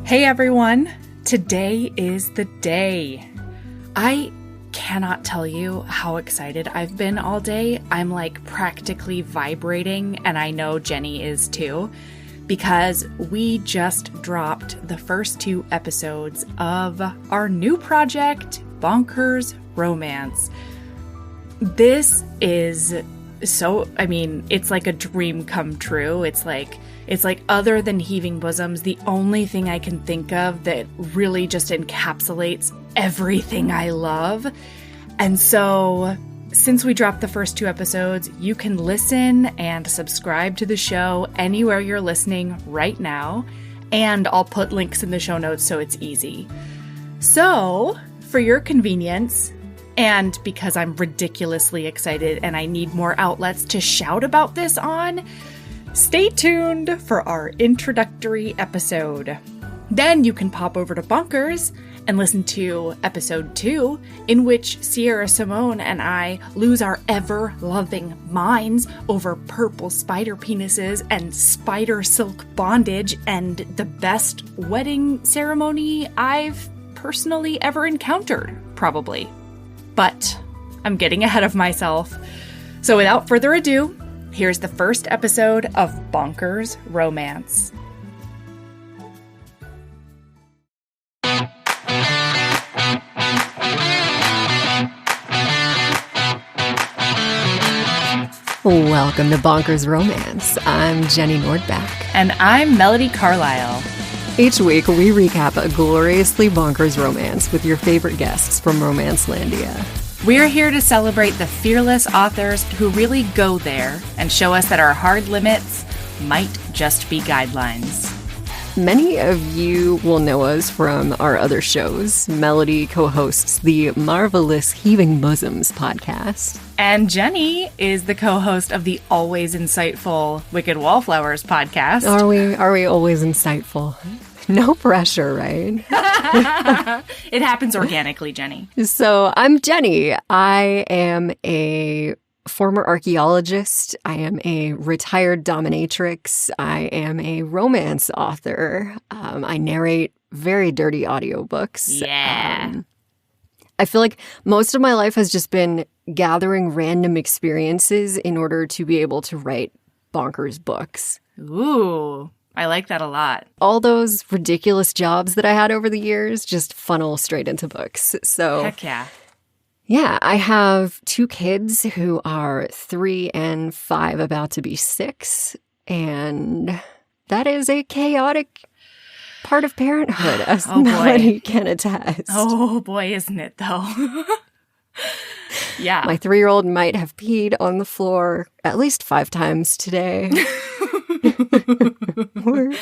Hey everyone, today is the day. I cannot tell you how excited I've been all day. I'm like practically vibrating, and I know Jenny is too, because we just dropped the first 2 episodes of our new project, Bonkers Romance. This is it's like a dream come true. It's like other than Heaving Bosoms, the only thing I can think of that really just encapsulates everything I love. And so, since we dropped the first 2 episodes, you can listen and subscribe to the show anywhere you're listening right now. And I'll put links in the show notes so it's easy. So, for your convenience, and because I'm ridiculously excited and I need more outlets to shout about this on, stay tuned for our introductory episode. Then you can pop over to Bonkers and listen to episode 2, in which Sierra Simone and I lose our ever-loving minds over purple spider penises and spider silk bondage and the best wedding ceremony I've personally ever encountered, probably. But I'm getting ahead of myself. So without further ado, here's the first episode of Bonkers Romance. Welcome to Bonkers Romance. I'm Jenny Nordbak. And I'm Melody Carlisle. Each week, we recap a gloriously bonkers romance with your favorite guests from Romancelandia. We're here to celebrate the fearless authors who really go there and show us that our hard limits might just be guidelines. Many of you will know us from our other shows. Melody co-hosts the marvelous Heaving Bosoms podcast. And Jenny is the co-host of the always insightful Wicked Wallflowers podcast. Are we always insightful? No pressure, right? It happens organically, Jenny. So I'm Jenny. I am a former archaeologist. I am a retired dominatrix. I am a romance author. I narrate very dirty audiobooks. Yeah. I feel like most of my life has just been gathering random experiences in order to be able to write bonkers books. Ooh, I like that a lot. All those ridiculous jobs that I had over the years just funnel straight into books. So heck yeah. Yeah, I have 2 kids who are 3 and 5, about to be 6. And that is a chaotic part of parenthood, as Melody can attest. Oh boy, isn't it though? Yeah. My 3-year-old might have peed on the floor at least 5 times today.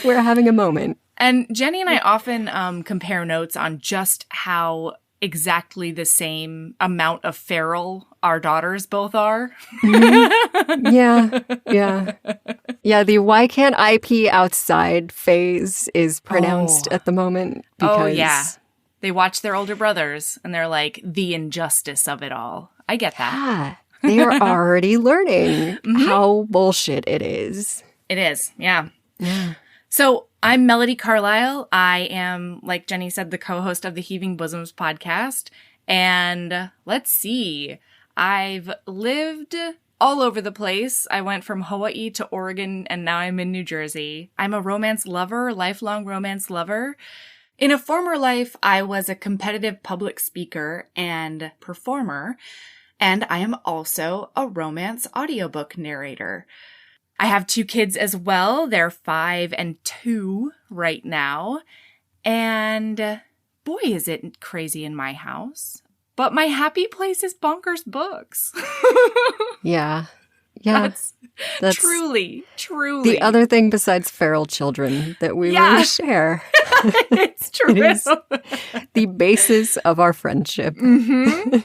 We're having a moment. And Jenny and I often compare notes on just how exactly the same amount of feral our daughters both are. Mm-hmm. Yeah, the why can't I pee outside phase is pronounced at the moment. Because they watch their older brothers and they're like, the injustice of it all. I get that. Yeah, they are already learning how bullshit it is. It is, yeah. So I'm Melody Carlisle. I am, like Jenny said, the co-host of the Heaving Bosoms podcast. And let's see, I've lived all over the place. I went from Hawaii to Oregon, and now I'm in New Jersey. I'm a romance lover, lifelong romance lover. In a former life, I was a competitive public speaker and performer, and I am also a romance audiobook narrator. I have 2 kids as well. They're 5 and 2 right now. And boy, is it crazy in my house. But my happy place is Bonkers Books. Yeah. That's truly. The other thing besides feral children that we really share. It's true. It is the basis of our friendship. Mm-hmm.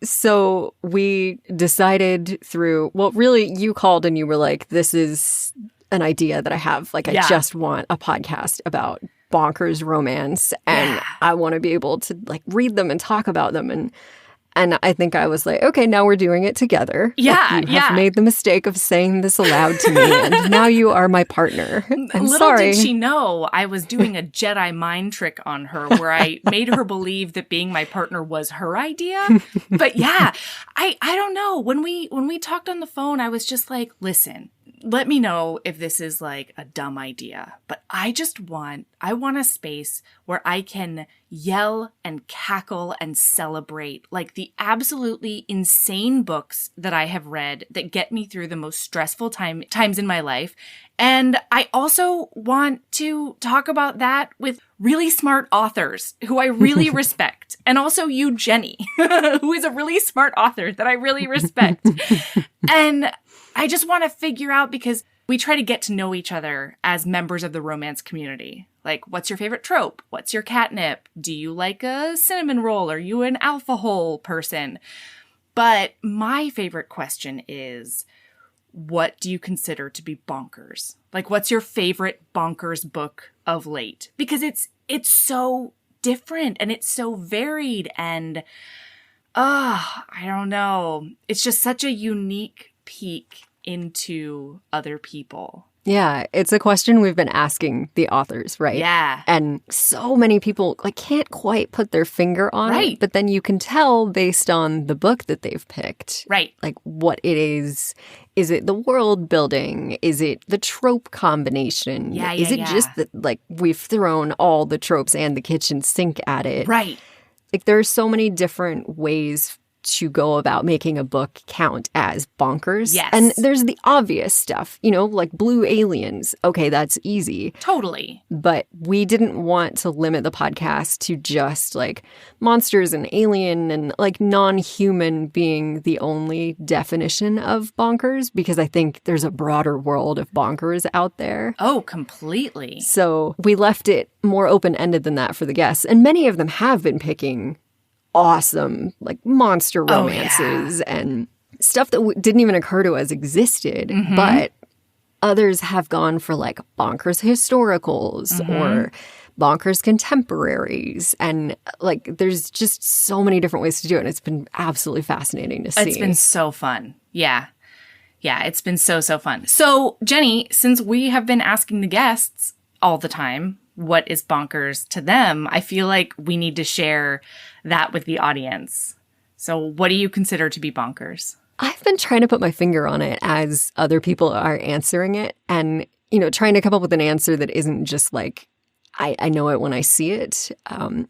So we decided really you called and you were like, this is an idea that I have. Like, I just want a podcast about bonkers romance and I want to be able to like read them and talk about them. And And I think I was like, okay, now we're doing it together. Yeah, You have made the mistake of saying this aloud to me, and now you are my partner. I'm Little sorry. did she know I was doing a Jedi mind trick on her where I made her believe that being my partner was her idea. But yeah, I don't know. When we talked on the phone, I was just like, listen, let me know if this is like a dumb idea, but I want a space where I can yell and cackle and celebrate like the absolutely insane books that I have read that get me through the most stressful times in my life. And I also want to talk about that with really smart authors who I really respect. And also you, Jenny, who is a really smart author that I really respect. And I just want to figure out, because we try to get to know each other as members of the romance community. Like, what's your favorite trope? What's your catnip? Do you like a cinnamon roll? Are you an alpha hole person? But my favorite question is, what do you consider to be bonkers? Like, what's your favorite bonkers book of late? Because it's so different and it's so varied and, I don't know. It's just such a unique peek into other people. Yeah, it's a question we've been asking the authors, right? Yeah. And so many people like can't quite put their finger on it, but then you can tell based on the book that they've picked. Right. Like what it is. Is it the world building? Is it the trope combination? Is it just that like we've thrown all the tropes and the kitchen sink at it? Right. Like there are so many different ways to go about making a book count as bonkers. Yes. And there's the obvious stuff, like blue aliens. Okay, that's easy. Totally. But we didn't want to limit the podcast to just like monsters and alien and like non-human being the only definition of bonkers, because I think there's a broader world of bonkers out there. Oh, completely. So we left it more open-ended than that for the guests. And many of them have been picking awesome like monster romances and stuff that didn't even occur to us existed, but others have gone for like bonkers historicals or bonkers contemporaries, and like there's just so many different ways to do it, and it's been absolutely fascinating to see. It's been so fun. Yeah, it's been so fun. So Jenny, since we have been asking the guests all the time what is bonkers to them, I feel like we need to share that with the audience. So what do you consider to be bonkers? I've been trying to put my finger on it as other people are answering it, and, trying to come up with an answer that isn't just like, I know it when I see it,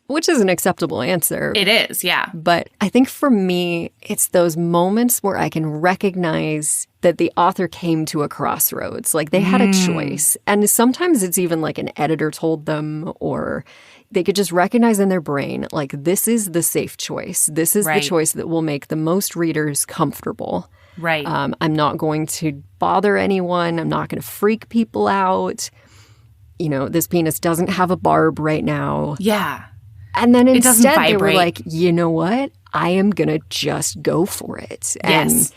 which is an acceptable answer. It is, yeah. But I think for me, it's those moments where I can recognize that the author came to a crossroads. Like they had a choice. And sometimes it's even like an editor told them, or they could just recognize in their brain, like this is the safe choice. This is the choice that will make the most readers comfortable. Right. I'm not going to bother anyone. I'm not going to freak people out. This penis doesn't have a barb right now. Yeah. And then instead they were like, you know what? I am going to just go for it. And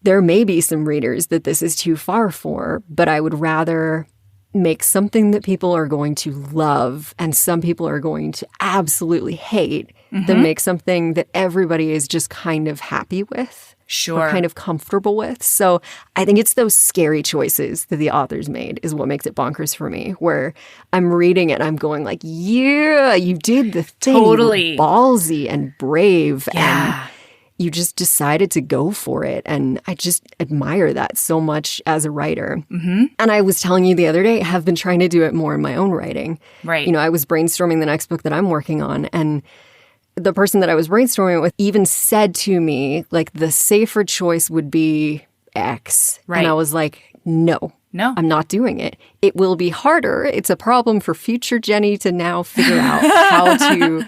there may be some readers that this is too far for, but I would rather make something that people are going to love and some people are going to absolutely hate than make something that everybody is just kind of happy with. Or kind of comfortable with. So I think it's those scary choices that the authors made is what makes it bonkers for me, where I'm reading it and I'm going like, yeah, you did the thing. Totally. You were ballsy and brave and you just decided to go for it. And I just admire that so much as a writer. And I was telling you the other day, I have been trying to do it more in my own writing. Right. I was brainstorming the next book that I'm working on, and the person that I was brainstorming with even said to me, like, the safer choice would be X. Right. And I was like, no, I'm not doing it. It will be harder. It's a problem for future Jenny to now figure out how to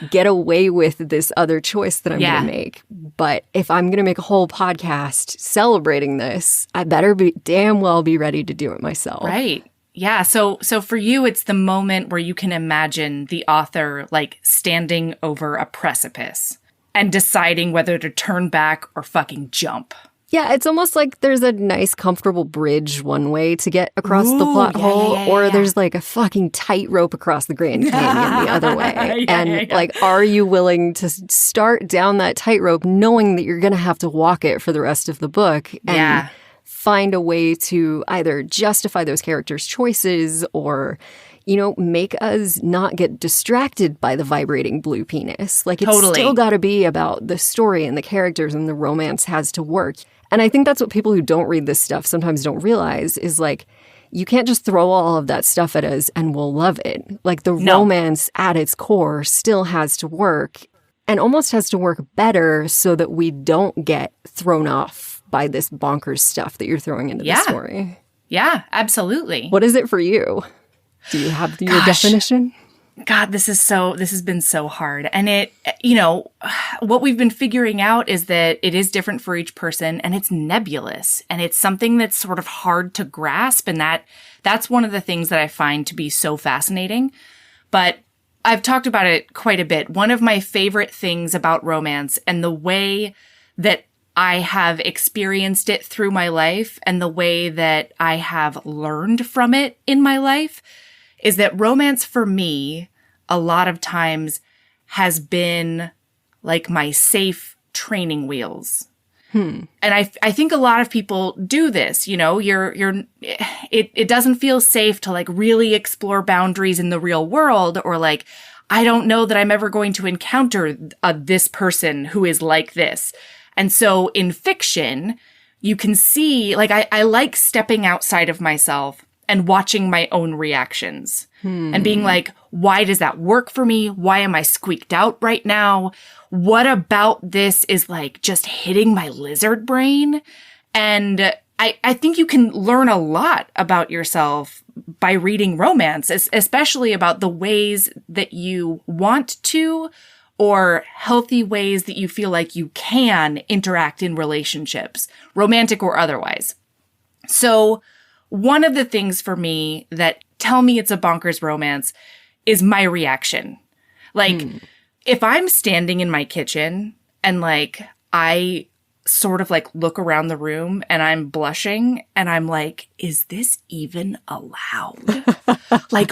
get away with this other choice that I'm going to make. But if I'm going to make a whole podcast celebrating this, I better damn well be ready to do it myself. Right. Yeah. So for you, it's the moment where you can imagine the author like standing over a precipice and deciding whether to turn back or fucking jump. Yeah, it's almost like there's a nice, comfortable bridge one way to get across the plot hole, or there's like a fucking tightrope across the Grand Canyon the other way. Like, are you willing to start down that tightrope knowing that you're going to have to walk it for the rest of the book and find a way to either justify those characters' choices or, you know, make us not get distracted by the vibrating blue penis. Like, it's still got to be about the story and the characters, and the romance has to work. And I think that's what people who don't read this stuff sometimes don't realize is, like, you can't just throw all of that stuff at us and we'll love it. Like, the romance at its core still has to work, and almost has to work better so that we don't get thrown off by this bonkers stuff that you're throwing into the story. Yeah, absolutely. What is it for you? Do you have your definition? God, this has been so hard. And it, you know, what we've been figuring out is that it is different for each person, and it's nebulous, and it's something that's sort of hard to grasp. And that's one of the things that I find to be so fascinating. But I've talked about it quite a bit. One of my favorite things about romance, and the way that I have experienced it through my life, and the way that I have learned from it in my life, is that romance for me, a lot of times, has been like my safe training wheels. And I think a lot of people do this, you know, it doesn't feel safe to like really explore boundaries in the real world, or like, I don't know that I'm ever going to encounter this person who is like this. And so in fiction, you can see, like, I like stepping outside of myself and watching my own reactions and being like, why does that work for me? Why am I squeaked out right now? What about this is like just hitting my lizard brain? And I think you can learn a lot about yourself by reading romance, especially about the ways that you want to, or healthy ways that you feel like you can interact in relationships, romantic or otherwise. So one of the things for me that tell me it's a bonkers romance is my reaction. Like, if I'm standing in my kitchen and like I sort of like look around the room and I'm blushing and I'm like, is this even allowed? Like,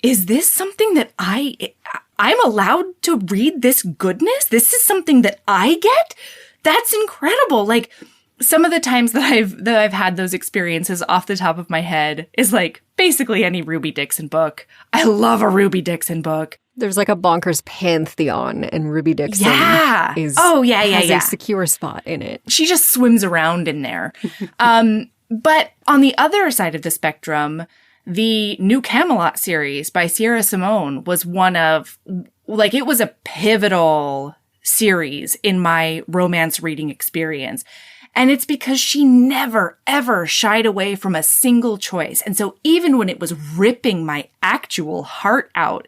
is this something that I'm allowed to read this goodness? This is something that I get? That's incredible. Like, some of the times that I've had those experiences off the top of my head is like basically any Ruby Dixon book. I love a Ruby Dixon book. There's like a bonkers pantheon, and Ruby Dixon has a secure spot in it. She just swims around in there. But on the other side of the spectrum, the New Camelot series by Sierra Simone was one of, like, it was a pivotal series in my romance reading experience. And it's because she never, ever shied away from a single choice. And so even when it was ripping my actual heart out,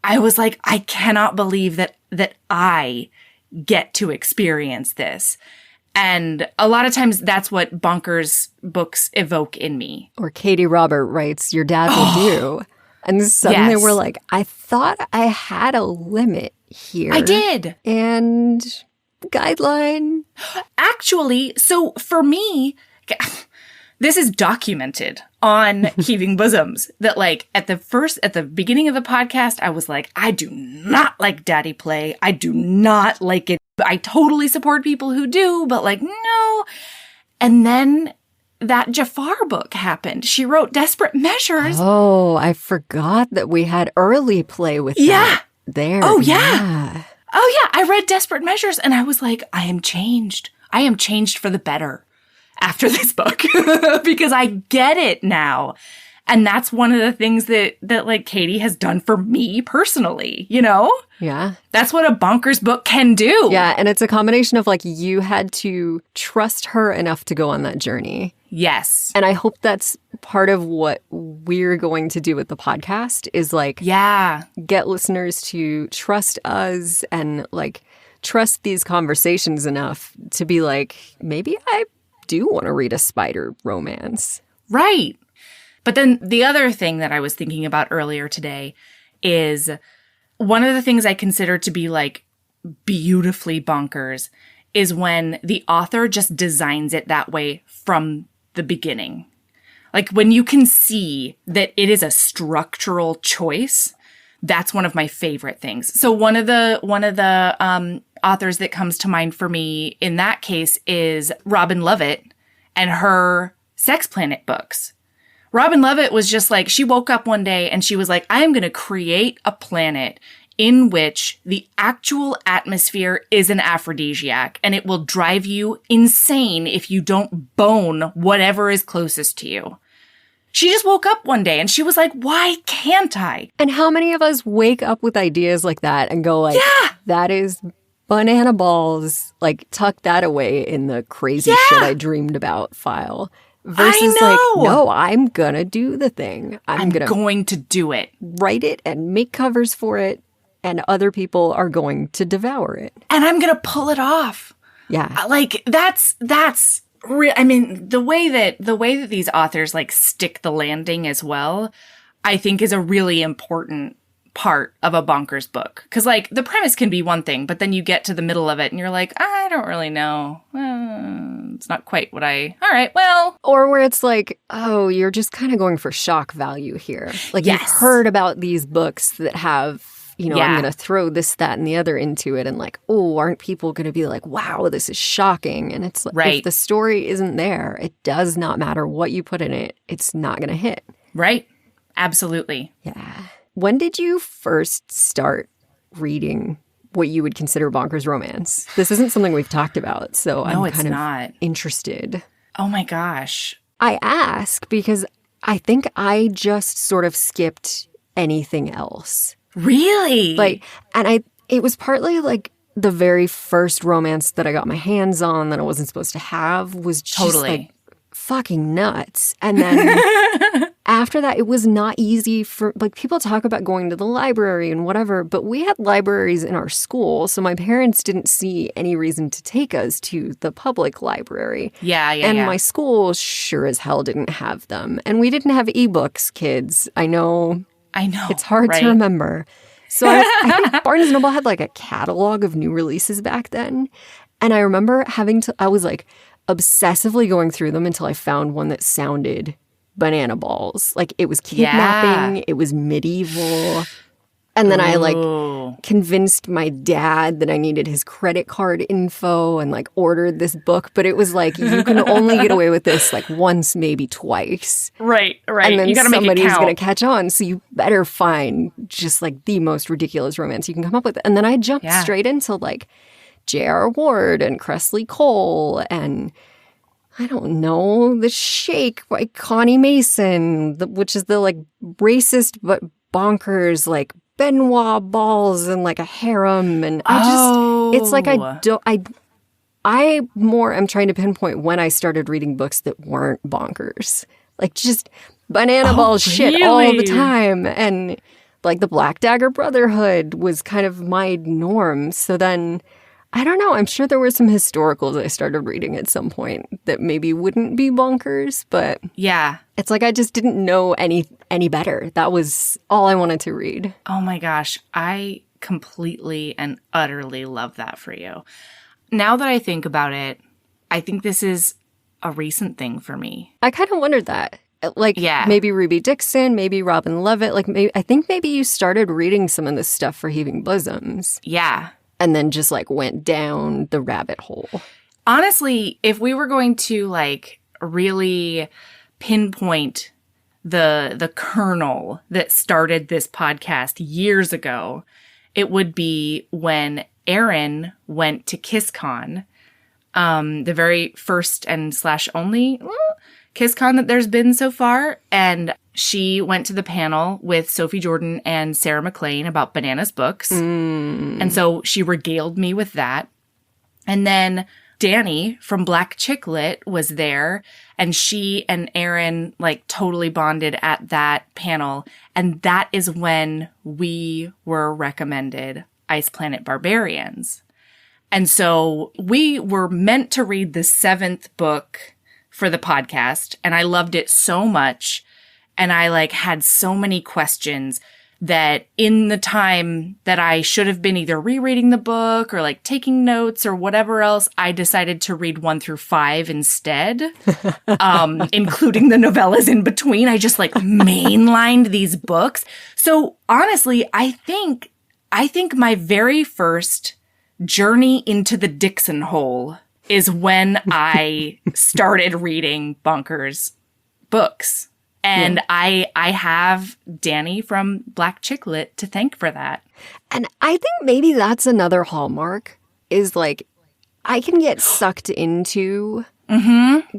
I was like, I cannot believe that I get to experience this. And a lot of times that's what bonkers books evoke in me. Or Katie Robert writes, your dad will do. And suddenly we're like, I thought I had a limit here. I did. And guideline. Actually, so for me, this is documented on Heaving Bosoms that, like, at the beginning of the podcast, I was like, I do not like daddy play. I do not like it. I totally support people who do, but like, no. And then that Jafar book happened. She wrote Desperate Measures. Oh, I forgot that we had early play with that there. Oh, yeah. Oh, yeah. I read Desperate Measures and I was like, I am changed. I am changed for the better after this book because I get it now. And that's one of the things that like Katie has done for me personally, you know? Yeah. That's what a bonkers book can do. Yeah. And it's a combination of like, you had to trust her enough to go on that journey. Yes. And I hope that's part of what we're going to do with the podcast is like, get listeners to trust us and like trust these conversations enough to be like, maybe I do want to read a spider romance. Right. But then the other thing that I was thinking about earlier today is one of the things I consider to be like beautifully bonkers is when the author just designs it that way from the beginning. Like when you can see that it is a structural choice, that's one of my favorite things. So one of the authors that comes to mind for me in that case is Robin Lovett and her Sex Planet books. Robin Lovett was just like, she woke up one day and she was like, I'm going to create a planet in which the actual atmosphere is an aphrodisiac and it will drive you insane if you don't bone whatever is closest to you. She just woke up one day and she was like, why can't I? And how many of us wake up with ideas like that and go like, yeah, that is banana balls, like tuck that away in the crazy shit I dreamed about file. Versus like, no, I'm gonna do the thing. I'm going to do it. Write it and make covers for it, and other people are going to devour it. And I'm gonna pull it off. Yeah. Like that's I mean, the way that these authors like stick the landing as well, I think is a really important part of a Bonkers book. Cause like the premise can be one thing, but then you get to the middle of it and you're like, I don't really know. It's not quite what all right, well. Or where it's like, oh, you're just kind of going for shock value here. Like you've heard about these books that have, I'm going to throw this, that, and the other into it. And like, oh, aren't people going to be like, wow, this is shocking. And it's like, if the story isn't there, it does not matter what you put in it. It's not going to hit. Right. Absolutely. Yeah. When did you first start reading what you would consider bonkers romance? This isn't something we've talked about, so I'm kind of interested. Oh my gosh. I ask because I think I just sort of skipped anything else. Really? Like, and it was partly like the very first romance that I got my hands on that I wasn't supposed to have was just like fucking nuts. And then after that, it was not easy for, like, people talk about going to the library and whatever, but we had libraries in our school, so my parents didn't see any reason to take us to the public library. And my school sure as hell didn't have them. And we didn't have ebooks, kids. I know. It's hard to remember. So I think Barnes & Noble had, like, a catalog of new releases back then. And I remember I was, like, obsessively going through them until I found one that sounded banana balls. Like, it was kidnapping, it was medieval. And then I, like, convinced my dad that I needed his credit card info and, like, ordered this book. But it was like, you can only get away with this, like, once, maybe twice. Right. And then you gotta make it count. somebody's going to catch on. So you better find just, like, the most ridiculous romance you can come up with. And then I jumped straight into, like, J.R. Ward and Cressley Cole and, I don't know, The Shake by Connie Mason, which is the, like, racist but bonkers, like, Benoit balls and, like, a harem. And it's like I more am trying to pinpoint when I started reading books that weren't bonkers. Like, just banana ball shit all the time. And, like, the Black Dagger Brotherhood was kind of my norm. So then, I don't know, I'm sure there were some historicals I started reading at some point that maybe wouldn't be bonkers, but it's like I just didn't know any better. That was all I wanted to read. Oh my gosh, I completely and utterly love that for you. Now that I think about it, I think this is a recent thing for me. I kind of wondered that. Like, maybe Ruby Dixon, maybe Robin Lovett. Like, I think maybe you started reading some of this stuff for Heaving Bosoms. Yeah. And then just, like, went down the rabbit hole. Honestly, if we were going to, like, really pinpoint the kernel that started this podcast years ago, it would be when Erin went to KissCon, the very first and / only KissCon that there's been so far. And she went to the panel with Sophie Jordan and Sarah McLean about Bananas books. And so she regaled me with that. And then Danny from Black Chick Lit was there. And she and Erin, like, totally bonded at that panel. And that is when we were recommended Ice Planet Barbarians. And so we were meant to read the 7th book for the podcast. And I loved it so much. And I, like, had so many questions that in the time that I should have been either rereading the book or like taking notes or whatever else, I decided to read 1 through 5 instead, including the novellas in between. I just like mainlined these books. So honestly, I think my very first journey into the Dixon hole is when I started reading Bonkers books. And I have Danny from Black Chick Lit to thank for that. And I think maybe that's another hallmark is like I can get sucked into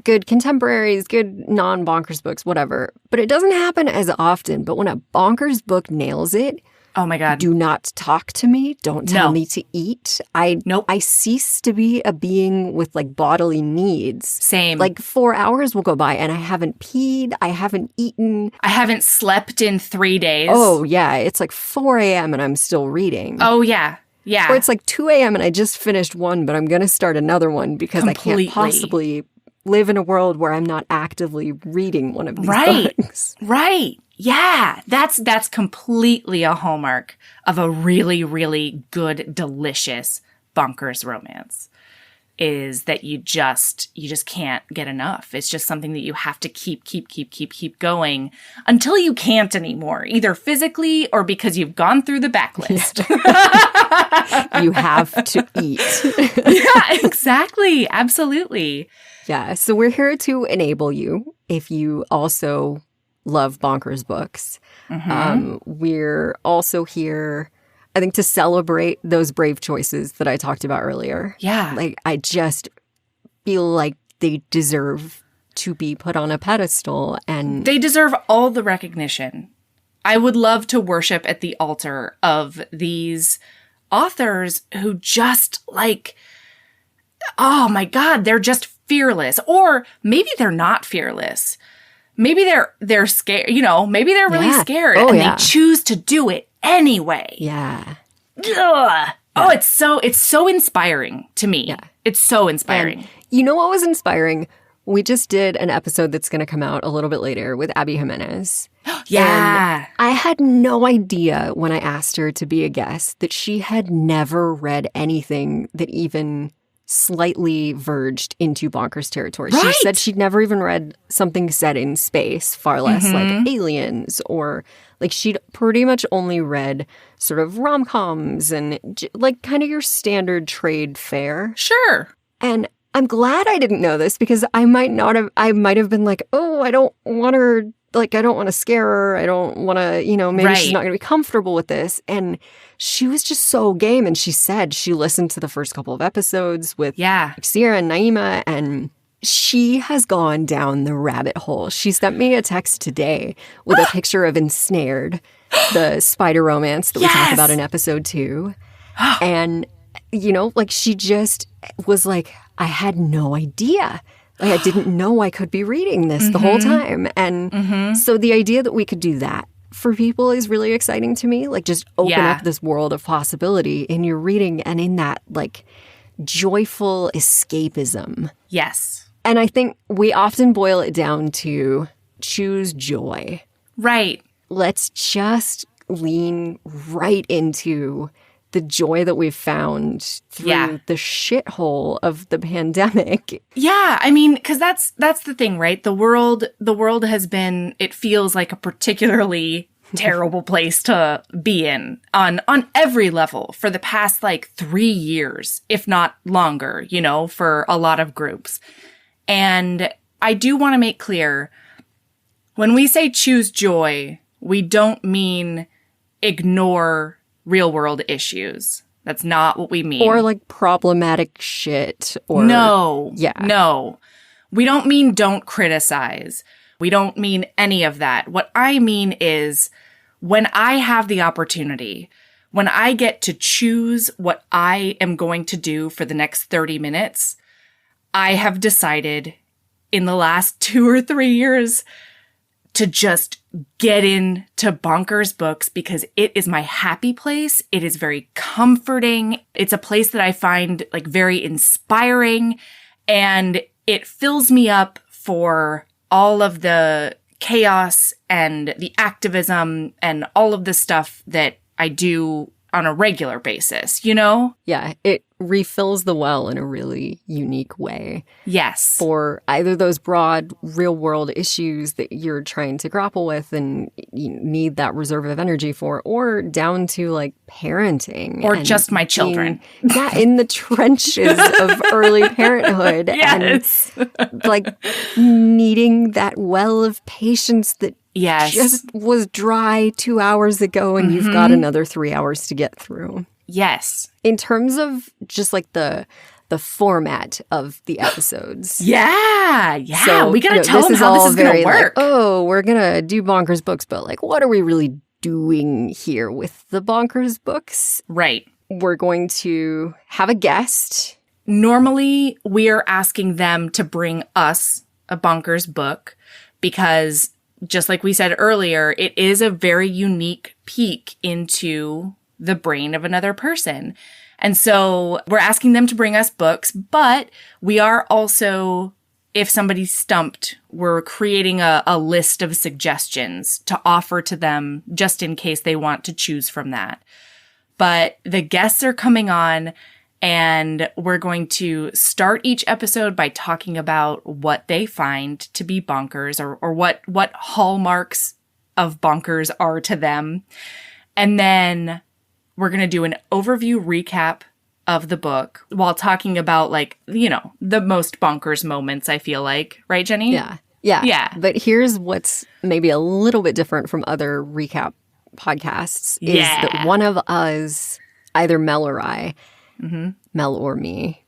good contemporaries, good non-Bonkers books, whatever. But it doesn't happen as often. But when a Bonkers book nails it, oh my God. Do not talk to me. Don't tell me to eat. I cease to be a being with like bodily needs. Same. Like 4 hours will go by and I haven't peed. I haven't eaten. I haven't slept in 3 days. Oh, yeah. It's like 4 a.m. and I'm still reading. Oh, yeah. Yeah. Or it's like 2 a.m. and I just finished one, but I'm going to start another one because I can't possibly live in a world where I'm not actively reading one of these books. Right. Yeah, that's completely a hallmark of a really, really good, delicious Bonkers romance. Is that you just can't get enough. It's just something that you have to keep going until you can't anymore, either physically or because you've gone through the backlist. You have to eat. Yeah, exactly. Absolutely. Yeah. So we're here to enable you if you also love Bonkers books. We're also here, I think, to celebrate those brave choices that I talked about earlier. Yeah. Like, I just feel like they deserve to be put on a pedestal and they deserve all the recognition. I would love to worship at the altar of these authors who just like, oh my God, they're just fearless. Or maybe they're not fearless. Maybe they're scared, maybe they're really scared they choose to do it anyway. Yeah. Ugh. Oh, it's so inspiring to me. Yeah. It's so inspiring. And you know what was inspiring? We just did an episode that's going to come out a little bit later with Abby Jimenez. Yeah. And I had no idea when I asked her to be a guest that she had never read anything that even slightly verged into Bonkers territory. Right. She said she'd never even read something set in space, far less like Aliens, or like she'd pretty much only read sort of rom-coms and like kind of your standard trade fare. Sure. And I'm glad I didn't know this because I might have been like, oh, I don't want her, like, I don't want to scare her. I don't want to, maybe she's not going to be comfortable with this. And she was just so game. And she said she listened to the first couple of episodes with Sierra and Naima, and she has gone down the rabbit hole. She sent me a text today with a picture of Ensnared, the spider romance that we talk about in episode 2. And, like she just was like, I had no idea. Like, I didn't know I could be reading this the whole time. And so the idea that we could do that for people is really exciting to me. Like, just open up this world of possibility in your reading and in that, like, joyful escapism. Yes. And I think we often boil it down to choose joy. Right. Let's just lean right into the joy that we've found through the shithole of the pandemic. Yeah, I mean, because that's the thing, right? The world has been, it feels like a particularly terrible place to be in on every level for the past like 3 years, if not longer, for a lot of groups. And I do want to make clear, when we say choose joy, we don't mean ignore real world issues. That's not what we mean. Or like problematic shit. Or No. We don't mean don't criticize. We don't mean any of that. What I mean is when I have the opportunity, when I get to choose what I am going to do for the next 30 minutes, I have decided in the last 2 or 3 years to just get into Bonkers books because it is my happy place. It is very comforting. It's a place that I find like very inspiring, and it fills me up for all of the chaos and the activism and all of the stuff that I do on a regular basis, you know? Yeah, it refills the well in a really unique way. Yes. For either those broad real-world issues that you're trying to grapple with and you need that reserve of energy for, or down to, like, parenting. Or just my children. In the trenches of early parenthood. Yes. And, like, needing that well of patience that yes. just was dry 2 hours ago and you've got another 3 hours to get through. Yes. In terms of just like the format of the episodes. Yeah. So, we got to tell them how this is going to work. Like, oh, we're going to do Bonkers books, but like, what are we really doing here with the Bonkers books? Right. We're going to have a guest. Normally, we are asking them to bring us a Bonkers book because, just like we said earlier, it is a very unique peek into the brain of another person. And so we're asking them to bring us books, but we are also, if somebody's stumped, we're creating a list of suggestions to offer to them just in case they want to choose from that. But the guests are coming on, and we're going to start each episode by talking about what they find to be bonkers or what hallmarks of bonkers are to them. And then we're going to do an overview recap of the book while talking about, like, you know, the most bonkers moments, I feel like. Right, Jenny? Yeah. But here's what's maybe a little bit different from other recap podcasts is that one of us, either Mel or I, Mel or me,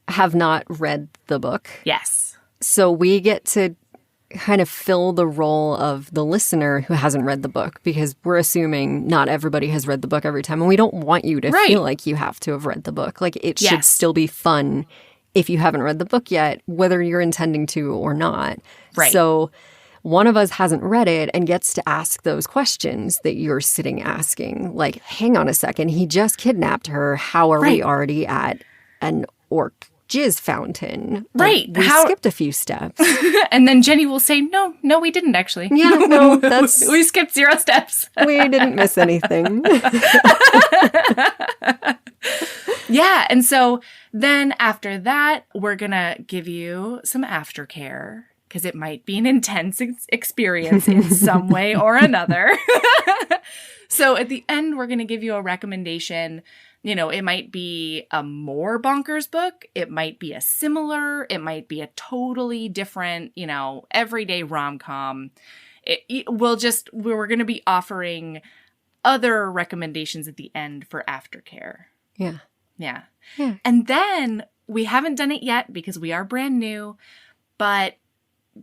have not read the book. Yes. So we get to kind of fill the role of the listener who hasn't read the book because we're assuming not everybody has read the book every time. And we don't want you to feel like you have to have read the book. Like, it should still be fun if you haven't read the book yet, whether you're intending to or not. Right. So one of us hasn't read it and gets to ask those questions that you're sitting asking. Like, hang on a second, he just kidnapped her. How are we already at an orc jizz fountain? Right. We skipped a few steps. And then Jenny will say, no, we didn't actually. Yeah, no, that's... we skipped 0 steps. We didn't miss anything. Yeah, and so then after that, we're going to give you some aftercare because it might be an intense experience in some way or another. So at the end, we're going to give you a recommendation. You know, it might be a more bonkers book. It might be a similar. It might be a totally different, you know, everyday rom-com. We're going to be offering other recommendations at the end for aftercare. Yeah. And then we haven't done it yet because we are brand new, but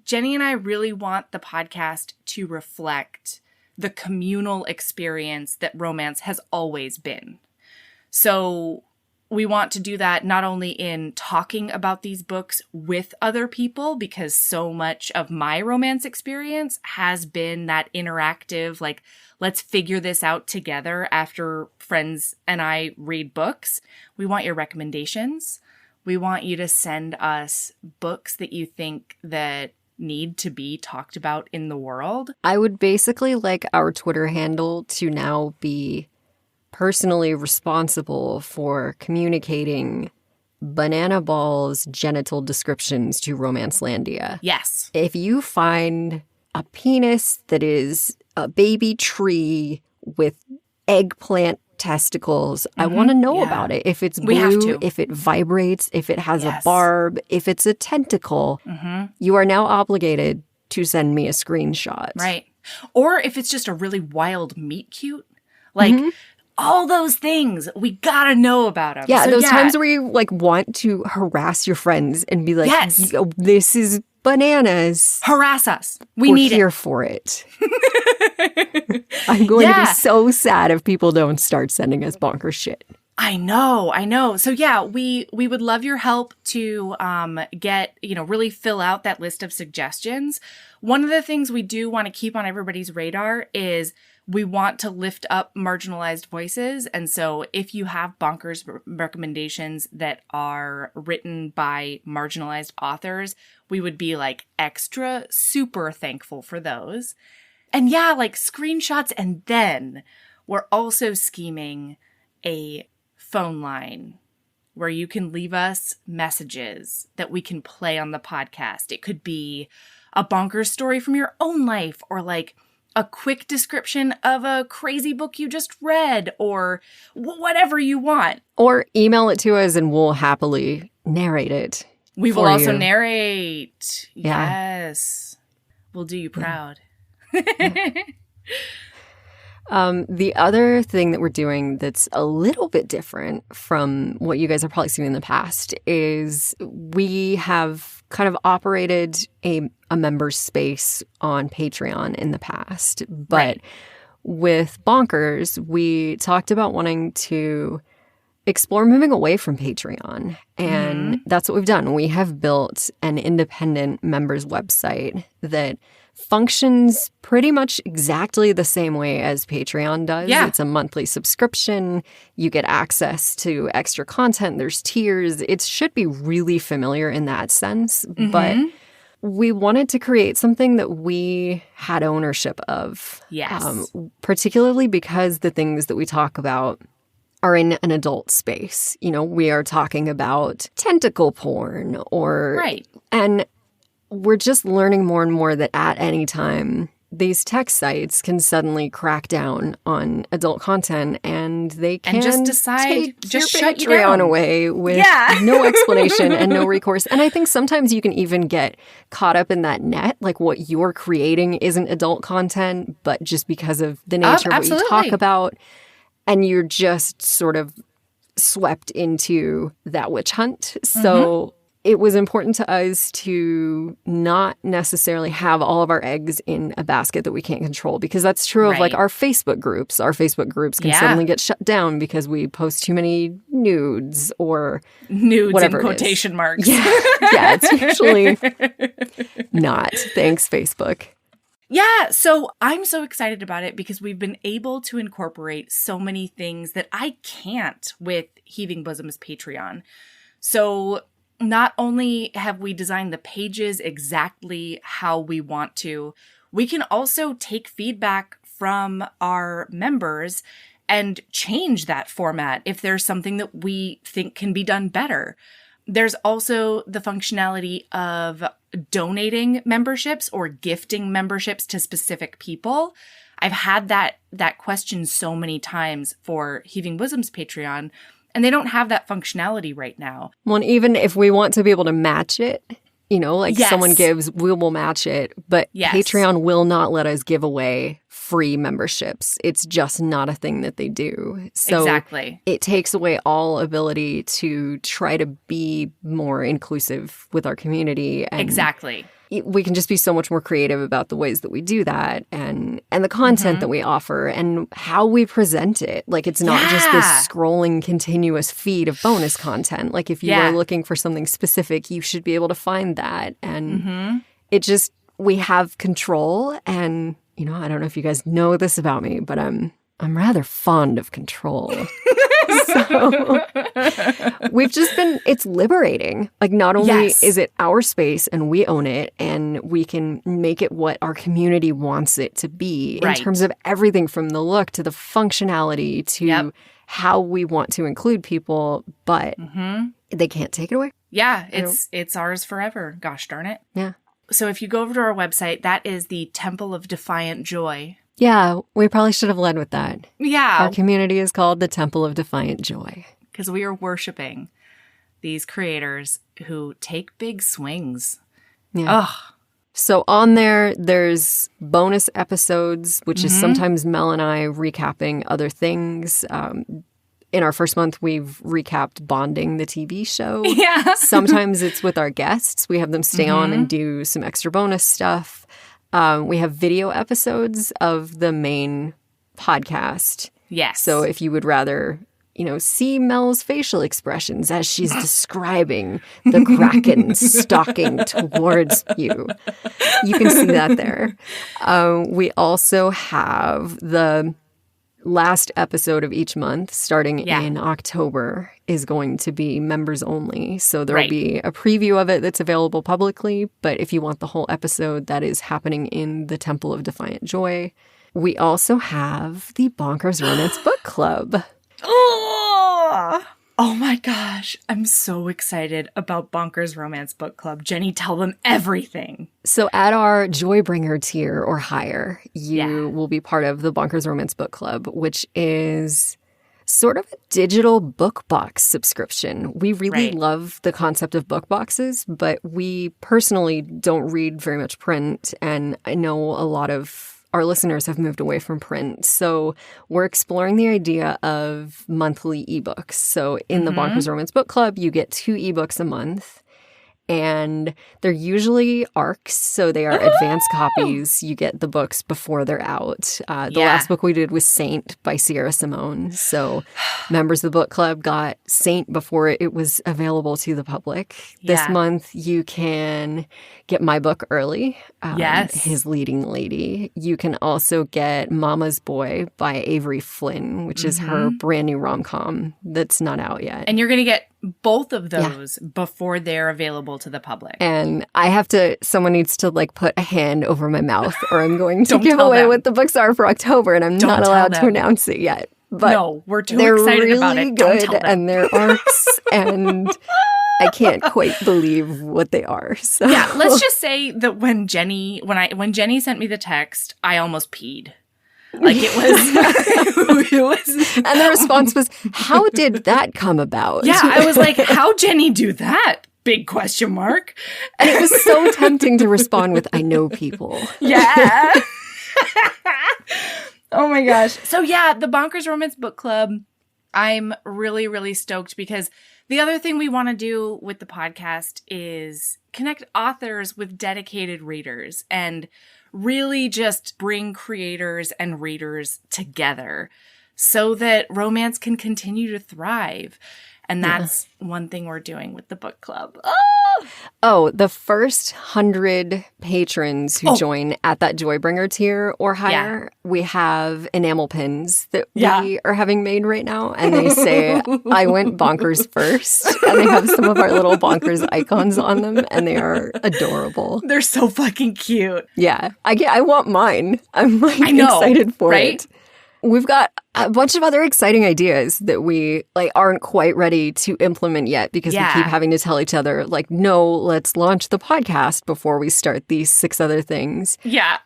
Jenny and I really want the podcast to reflect the communal experience that romance has always been. So we want to do that not only in talking about these books with other people, because so much of my romance experience has been that interactive, like, let's figure this out together after friends and I read books. We want your recommendations. We want you to send us books that you think that need to be talked about in the world. I would basically like our Twitter handle to now be personally responsible for communicating Banana Ball's genital descriptions to Romancelandia. Yes. If you find a penis that is a baby tree with eggplant testicles, I want to know about it. If it's blue, if it vibrates, if it has a barb, if it's a tentacle, you are now obligated to send me a screenshot. Right. Or if it's just a really wild meat cute, like all those things, we gotta know about them. Yeah, so those times where you like want to harass your friends and be like, this is bananas. Harass us. We're need here for it. I'm going to be so sad if people don't start sending us bonkers shit. I know. So yeah, we would love your help to get, really fill out that list of suggestions. One of the things we do want to keep on everybody's radar is we want to lift up marginalized voices. And so if you have Bonkers recommendations that are written by marginalized authors, we would be like extra super thankful for those. And yeah, like screenshots. And then we're also scheming a phone line where you can leave us messages that we can play on the podcast. It could be a bonkers story from your own life, or like a quick description of a crazy book you just read, or whatever you want. Or email it to us and we'll happily narrate it. We will also narrate. Yeah. Yes. We'll do you proud. Yeah. The other thing that we're doing that's a little bit different from what you guys have probably seen in the past is we have kind of operated a member space on Patreon in the past. But right. With Bonkers, we talked about wanting to explore moving away from Patreon. And that's what we've done. We have built an independent members website that functions pretty much exactly the same way as Patreon does. Yeah. It's a monthly subscription. You get access to extra content. There's tiers. It should be really familiar in that sense. But we wanted to create something that we had ownership of. Yes. Particularly because the things that we talk about are in an adult space. We are talking about tentacle porn or... Right. And we're just learning more and more that at any time, these tech sites can suddenly crack down on adult content, and they can just decide, take just your shut you Patreon down away with no explanation and no recourse. And I think sometimes you can even get caught up in that net, like what you're creating isn't adult content, but just because of the nature of what you talk about, and you're just sort of swept into that witch hunt. So it was important to us to not necessarily have all of our eggs in a basket that we can't control, because that's true of like our Facebook groups. Our Facebook groups can suddenly get shut down because we post too many nudes or whatever in quotation marks. Yeah, it's usually not. Thanks, Facebook. Yeah, so I'm so excited about it because we've been able to incorporate so many things that I can't with Heaving Bosoms Patreon. So not only have we designed the pages exactly how we want to, we can also take feedback from our members and change that format if there's something that we think can be done better. There's also the functionality of donating memberships or gifting memberships to specific people. I've had that question so many times for Heaving Bosoms Patreon, and they don't have that functionality right now. Well, and even if we want to be able to match it, someone gives, we will match it. But Patreon will not let us give away free memberships. It's just not a thing that they do. So it takes away all ability to try to be more inclusive with our community. And we can just be so much more creative about the ways that we do that and the content that we offer and how we present it. Like, it's not just this scrolling continuous feed of bonus content. Like, if you are looking for something specific, you should be able to find that. And it just, we have control. And, I don't know if you guys know this about me, but I'm rather fond of control. So we've just been, it's liberating. Like, not only is it our space and we own it and we can make it what our community wants it to be in terms of everything from the look to the functionality to how we want to include people, but they can't take it away. Yeah, it's ours forever. Gosh darn it. Yeah. So if you go over to our website, that is the Temple of Defiant Joy. Yeah, we probably should have led with that. Yeah. Our community is called the Temple of Defiant Joy. Because we are worshiping these creators who take big swings. Yeah. Ugh. So on there's bonus episodes, which is sometimes Mel and I recapping other things. In our first month, we've recapped Bonding, the TV show. Yeah. Sometimes it's with our guests. We have them stay on and do some extra bonus stuff. We have video episodes of the main podcast. Yes. So if you would rather see Mel's facial expressions as she's describing the Kraken stalking towards you. You can see that there. We also have the last episode of each month, starting in October, is going to be members only. So there'll be a preview of it that's available publicly. But if you want the whole episode, that is happening in the Temple of Defiant Joy. We also have the Bonkers Romance Book Club. Oh my gosh. I'm so excited about Bonkers Romance Book Club. Jenny, tell them everything. So at our Joybringer tier or higher, you will be part of the Bonkers Romance Book Club, which is sort of a digital book box subscription. We really love the concept of book boxes, but we personally don't read very much print. And I know a lot of our listeners have moved away from print. So we're exploring the idea of monthly ebooks. So in the Bonkers Romance Book Club, you get 2 ebooks a month. And they're usually ARCs, so they are advanced copies. You get the books before they're out. The last book we did was Saint by Sierra Simone. So members of the book club got Saint before it was available to the public. This month, you can get my book early, His Leading Lady. You can also get Mama's Boy by Avery Flynn, which is her brand new rom-com that's not out yet. And you're going to get both of those before they're available to the public. And someone needs to put a hand over my mouth or I'm going to give away what the books are for October and I'm not allowed to announce it yet. But no, we're too excited about it. They're really good and they're arcs and I can't quite believe what they are. So. Yeah, let's just say that when Jenny sent me the text, I almost peed. It was. And the response was, how did that come about? Yeah, I was like, how'd Jenny do that? Big question mark. And it was so tempting to respond with, I know people. Yeah. Oh my gosh. So yeah, the Bonkers Romance Book Club, I'm really, really stoked because the other thing we want to do with the podcast is connect authors with dedicated readers and really just bring creators and readers together so that romance can continue to thrive. And that's one thing we're doing with the book club. Oh, the first 100 patrons who join at that Joybringer tier or higher, we have enamel pins that we are having made right now. And they say, I went bonkers first. And they have some of our little bonkers icons on them. And they are adorable. They're so fucking cute. Yeah. I want mine. I'm excited for it. We've got a bunch of other exciting ideas that we aren't quite ready to implement yet because we keep having to tell each other no, let's launch the podcast before we start these 6 other things. Yeah.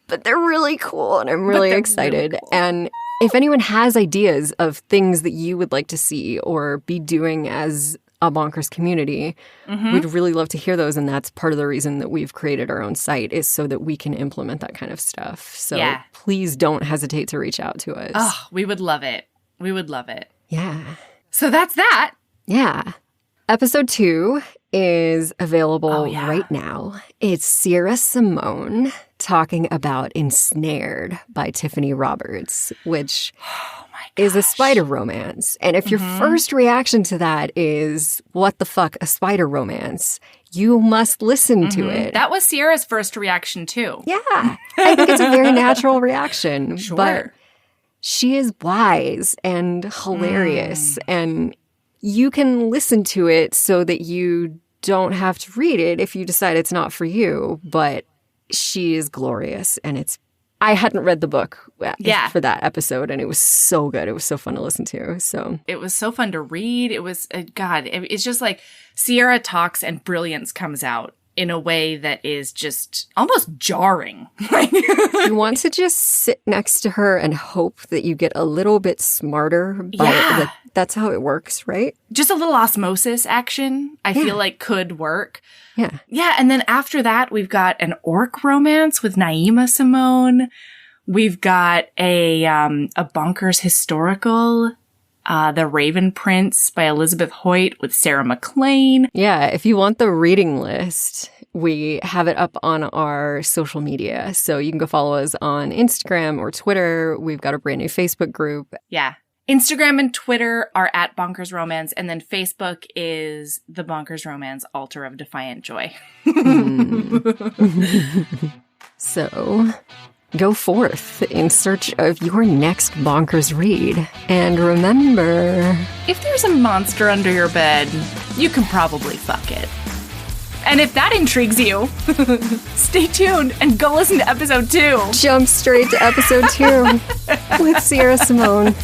But they're really cool and I'm really excited. Really cool. And if anyone has ideas of things that you would like to see or be doing as a Bonkers community, we'd really love to hear those. And that's part of the reason that we've created our own site is so that we can implement that kind of stuff. So please don't hesitate to reach out to us. Oh, we would love it. We would love it. Yeah. So that's that. Yeah. Episode 2 is available right now. It's Sierra Simone talking about Ensnared by Tiffany Roberts, which is a spider romance. And if your first reaction to that is, what the fuck, a spider romance, you must listen to it. That was Sierra's first reaction too. Yeah. I think it's a very natural reaction. Sure. But she is wise and hilarious. And you can listen to it so that you don't have to read it if you decide it's not for you. But she is glorious and I hadn't read the book for that episode, and it was so good. It was so fun to listen to. So it was so fun to read. It was, it's just Sierra talks and brilliance comes out in a way that is just almost jarring. You want to just sit next to her and hope that you get a little bit smarter. That's how it works, right? Just a little osmosis action, I feel like could work. Yeah. Yeah, and then after that, we've got an orc romance with Naima Simone. We've got a Bonkers historical, The Raven Prince by Elizabeth Hoyt with Sarah McLean. Yeah, if you want the reading list, we have it up on our social media. So you can go follow us on Instagram or Twitter. We've got a brand new Facebook group. Yeah. Instagram and Twitter are at Bonkers Romance, and then Facebook is the Bonkers Romance Altar of Defiant Joy. So, go forth in search of your next bonkers read. And remember, if there's a monster under your bed, you can probably fuck it. And if that intrigues you, stay tuned and go listen to episode 2. Jump straight to episode 2 with Sierra Simone.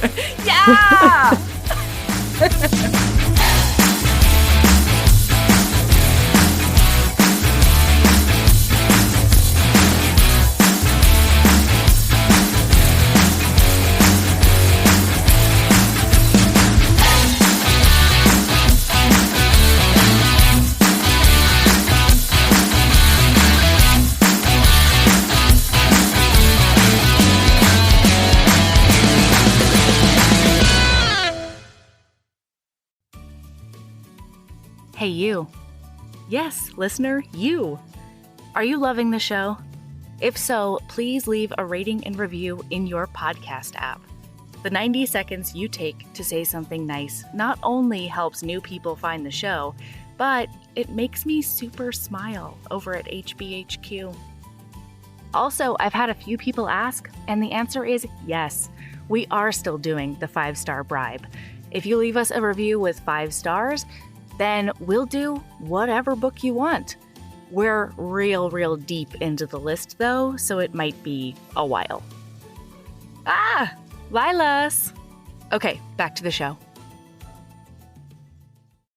Yeah! Hey, you. Yes, listener, you. Are you loving the show? If so, please leave a rating and review in your podcast app. The 90 seconds you take to say something nice not only helps new people find the show, but it makes me super smile over at HBHQ. Also, I've had a few people ask, and the answer is yes. We are still doing the 5-star bribe. If you leave us a review with 5 stars, then we'll do whatever book you want. We're real deep into the list, though, so it might be a while. Lilas! Okay, back to the show.